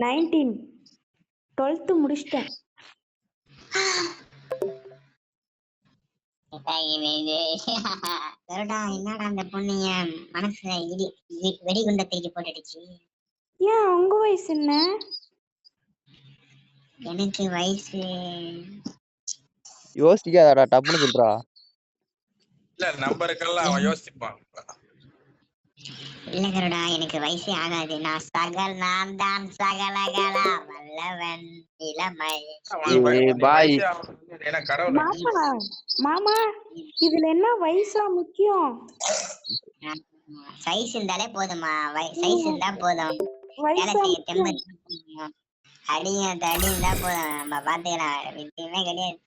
19. 12th முடிச்சிட்டேன். கருடா என்னடா அந்த பொண்ணு என் மனசுல வெடிகுண்ட தூக்கி போட்டுடுச்சு. ஏன் உங்க வயசு என்ன? எனக்கு வயசு யோசிக்காதடா, டப்புன்னு சொல்றா. இல்ல நம்பருக்கெல்லாம் அவன் யோசிப்பான். இல்ல கருடா, எனக்கு வயசே ஆகாது. நான் தான் சகலகலா வல்லவன் இளமை. பாய் மாமா இதுல என்ன வயசா முக்கியம்? சைஸ் இருந்தாலே போதுமா, சைஸ் இருந்தா போதும். வேலை செய்ய தெம்பு அடிங்க தடி இருந்தா போதும், நம்ம பாத்துக்கலாம். எதுவுமே கிடையாது.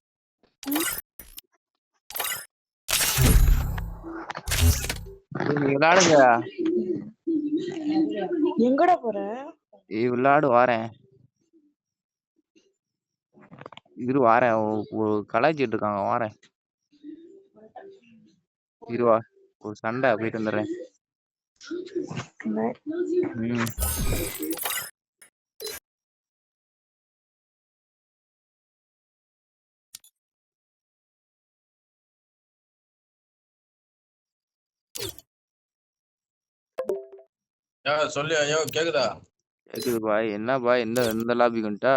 விளையாடுங்க. எங்கடா போற? விளையாடு வாரேன். இரு வாரேன். கலாய்ச்சிட்டு இருக்காங்க, வாரேன். இருவா, ஒரு சண்டை போயிட்டு வந்துடுறேன். சொல்லு. ஐயோ கேக்குதா? கேக்குது பாய். என்ன பாய் இந்த லாபி வந்துட்டா?